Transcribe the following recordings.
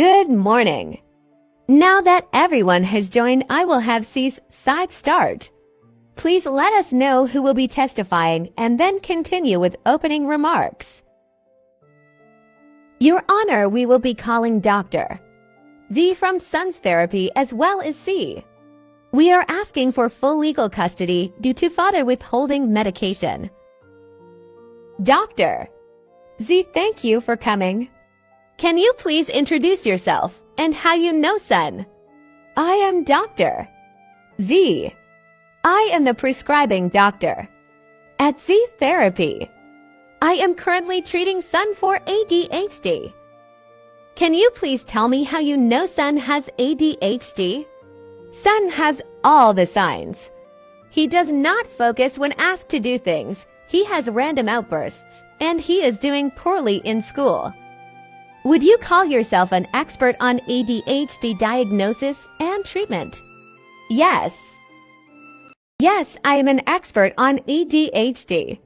Good morning. Now that everyone has joined, I will have C's side start. Please let us know who will be testifying and then continue with opening remarks. Your Honor, we will be calling Dr. Z from Sons Therapy as well as C. We are asking for full legal custody due to father withholding medication. Dr. Z, thank you for coming. Can you please introduce yourself and how you know son? I am Dr. Z. I am the prescribing doctor at Z Therapy. I am currently treating son for ADHD. Can you please tell me how you know son has ADHD? Son has all the signs. He does not focus when asked to do things. He has random outbursts, and he is doing poorly in school. Would you call yourself an expert on ADHD diagnosis and treatment? Yes. Yes, I am an expert on ADHD.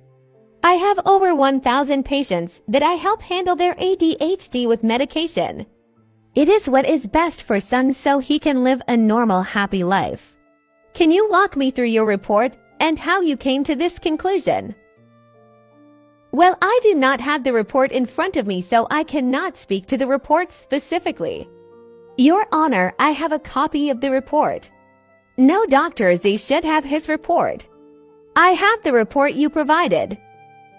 I have over 1,000 patients that I help handle their ADHD with medication. It is what is best for son so he can live a normal, happy life. Can you walk me through your report and how you came to this conclusion? Well, I do not have the report in front of me, so I cannot speak to the report specifically. Your Honor, I have a copy of the report. No, Dr. Z should have his report. I have the report you provided.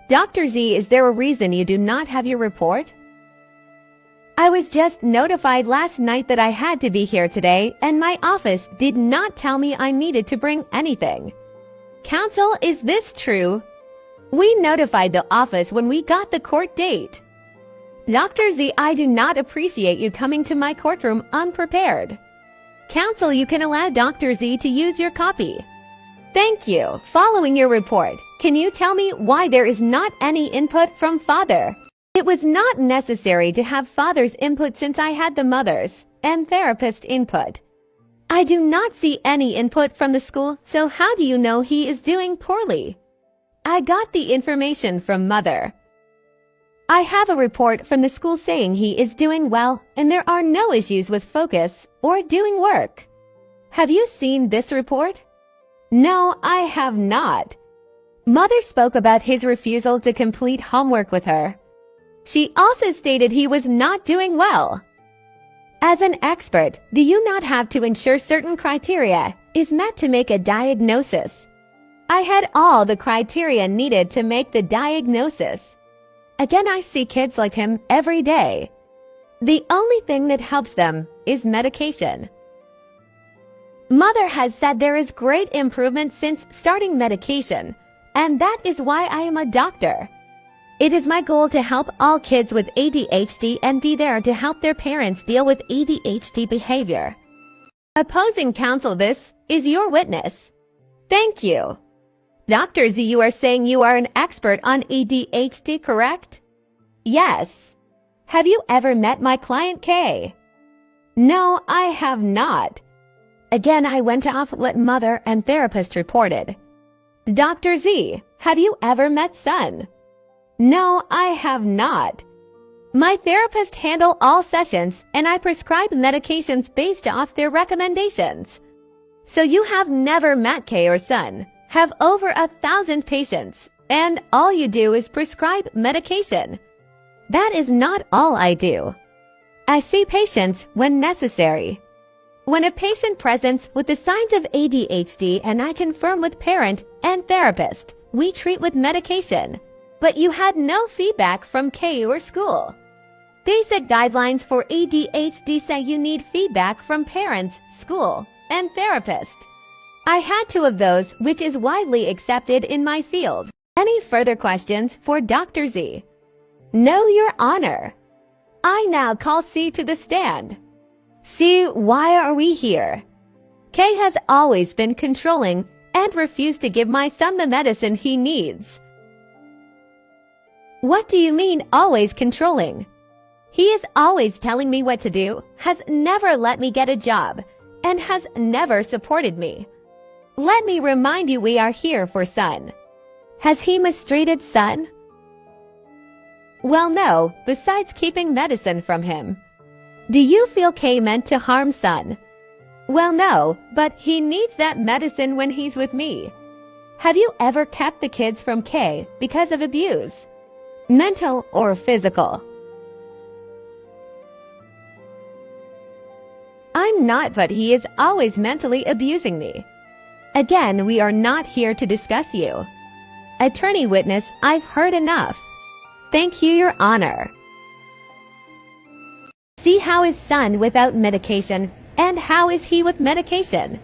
Dr. Z, is there a reason you do not have your report? I was just notified last night that I had to be here today, and my office did not tell me I needed to bring anything. Counsel, is this true? We notified the office when we got the court date. Dr. Z, I do not appreciate you coming to my courtroom unprepared. Counsel, you can allow Dr. Z to use your copy. Thank you. Following your report, can you tell me why there is not any input from father? It was not necessary to have father's input since I had the mother's and therapist input. I do not see any input from the school, so how do you know he is doing poorly? I got the information from mother. I have a report from the school saying he is doing well and there are no issues with focus or doing work. Have you seen this report? No, I have not. Mother spoke about his refusal to complete homework with her. She also stated he was not doing well. As an expert, do you not have to ensure certain criteria is met to make a diagnosis? I had all the criteria needed to make the diagnosis. Again, I see kids like him every day. The only thing that helps them is medication. Mother has said there is great improvement since starting medication, and that is why I am a doctor. It is my goal to help all kids with ADHD and be there to help their parents deal with ADHD behavior. Opposing counsel, this is your witness. Thank you. Dr. Z, you are saying you are an expert on ADHD, correct? Yes. Have you ever met my client K? No, I have not. Again, I went off what mother and therapist reported. Dr. Z, have you ever met son? No, I have not. My therapist handle all sessions and I prescribe medications based off their recommendations. So you have never met K or son, have over 1,000 patients, and all you do is prescribe medication. That is not all I do. I see patients when necessary. When a patient presents with the signs of ADHD and I confirm with parent and therapist, we treat with medication. But you had no feedback from K or school. Basic guidelines for ADHD say you need feedback from parents, school, and therapist. I had 2 of those, which is widely accepted in my field. Any further questions for Dr. Z? No, Your Honor. I now call C to the stand. C, why are we here? K has always been controlling and refused to give my son the medicine he needs. What do you mean, always controlling? He is always telling me what to do, has never let me get a job, and has never supported me. Let me remind you, we are here for son. Has he mistreated son? Well, no, besides keeping medicine from him. Do you feel K meant to harm Sun? Well, no, but he needs that medicine when he's with me. Have you ever kept the kids from K because of abuse? Mental or physical? I'm not, but he is always mentally abusing me. Again, we are not here to discuss you. Attorney witness, I've heard enough. Thank you, Your Honor. See how is Sun without medication, and how is he with medication?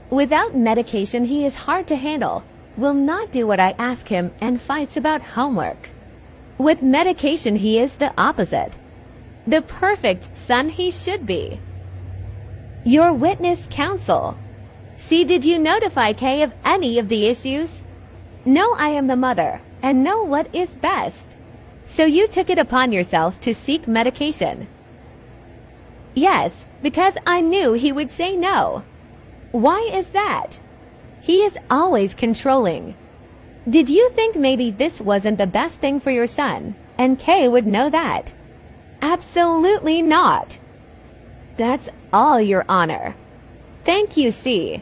Without medication, he is hard to handle, will not do what I ask him, and fights about homework. With medication, he is the opposite. The perfect son he should be. Your witness counsel. See, did you notify K of any of the issues? No, I am the mother, and know what is best. So you took it upon yourself to seek medication. Yes, because I knew he would say no. Why is that? He is always controlling. Did you think maybe this wasn't the best thing for your son, and Kay would know that? Absolutely not. That's all, Your Honor. Thank you, C.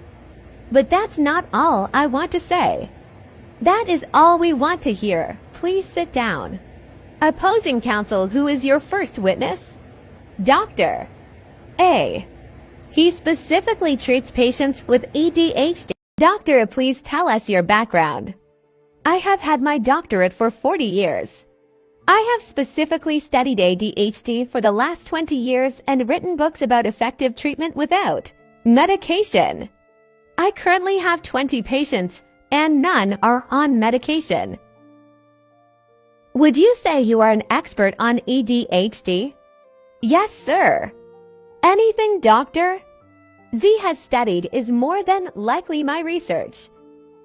But that's not all I want to say. That is all we want to hear. Please sit down. Opposing counsel, who is your first witness? Dr. A. He specifically treats patients with ADHD. Doctor, please tell us your background. I have had my doctorate for 40 years. I have specifically studied ADHD for the last 20 years and written books about effective treatment without medication. I currently have 20 patients, and none are on medication. Would you say you are an expert on ADHD? Yes, sir. Anything, doctor? Z has studied is more than likely my research.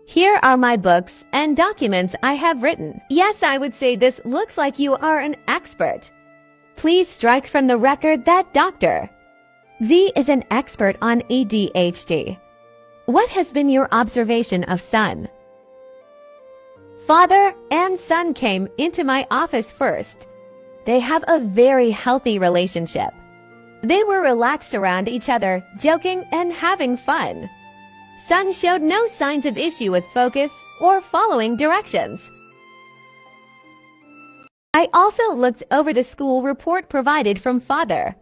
Here are my books and documents I have written. Yes, I would say this looks like you are an expert. Please strike from the record that Dr. Z is an expert on ADHD. What has been your observation of Sun? Father and son came into my office first. They have a very healthy relationship. They were relaxed around each other, joking and having fun. Son showed no signs of issue with focus or following directions. I also looked over the school report provided from father.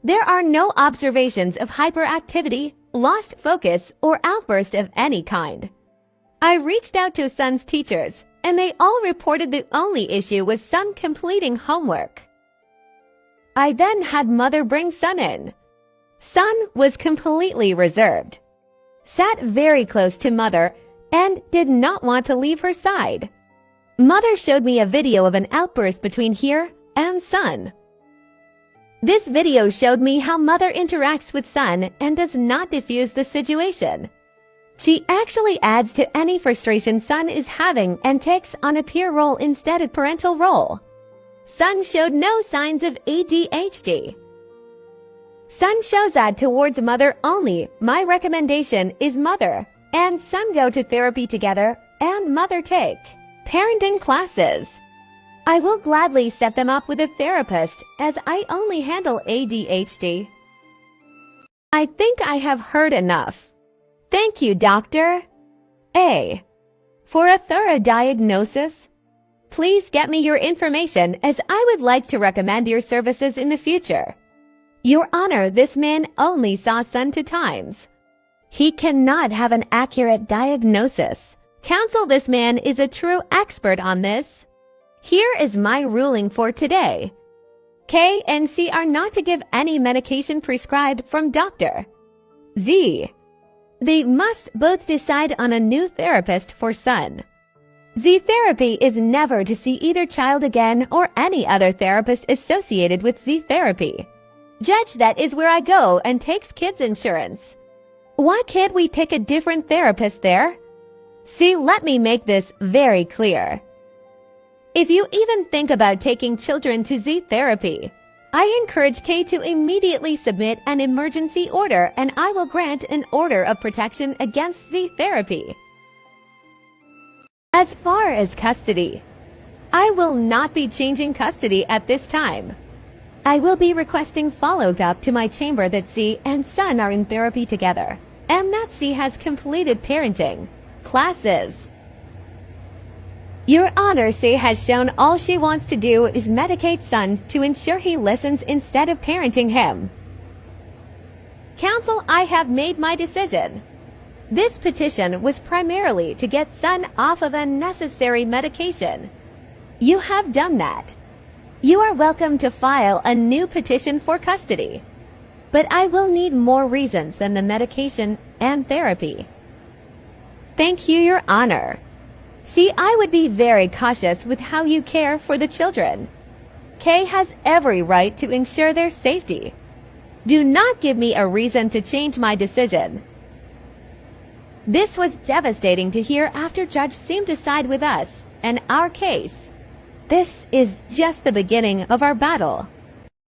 There are no observations of hyperactivity, lost focus, or outburst of any kind. I reached out to Son's teachers, and they all reported the only issue was Son completing homework. I then had mother bring Son in. Son was completely reserved, sat very close to mother, and did not want to leave her side. Mother showed me a video of an outburst between her and Son. This video showed me how mother interacts with Son and does not diffuse the situation. She actually adds to any frustration Son is having and takes on a peer role instead of parental role. Son showed no signs of ADHD. Son shows that towards mother only. My recommendation is mother and Son go to therapy together and mother take parenting classes. I will gladly set them up with a therapist as I only handle ADHD. I think I have heard enough. Thank you, Dr. A. For a thorough diagnosis, please get me your information as I would like to recommend your services in the future. Your Honor, this man only saw Son 2 times. He cannot have an accurate diagnosis. Counsel, this man is a true expert on this. Here is my ruling for today. K and C are not to give any medication prescribed from Dr. Z. They must both decide on a new therapist for Son. Z therapy is never to see either child again or any other therapist associated with Z therapy. Judge, that is where I go and takes kids insurance. Why can't we pick a different therapist there? See, let me make this very clear. If you even think about taking children to Z therapy, I encourage K to immediately submit an emergency order and I will grant an order of protection against Z therapy. As far as custody, I will not be changing custody at this time. I will be requesting follow-up to my chamber that C and son are in therapy together, and that C has completed parenting classes. Your Honor, C has shown all she wants to do is medicate son to ensure he listens instead of parenting him. Counsel, I have made my decision. This petition was primarily to get son off of unnecessary medication. You have done that. You are welcome to file a new petition for custody. But I will need more reasons than the medication and therapy. Thank you, Your Honor. See, I would be very cautious with how you care for the children. Kay has every right to ensure their safety. Do not give me a reason to change my decision. This was devastating to hear after Judge seemed to side with us and our case. This is just the beginning of our battle.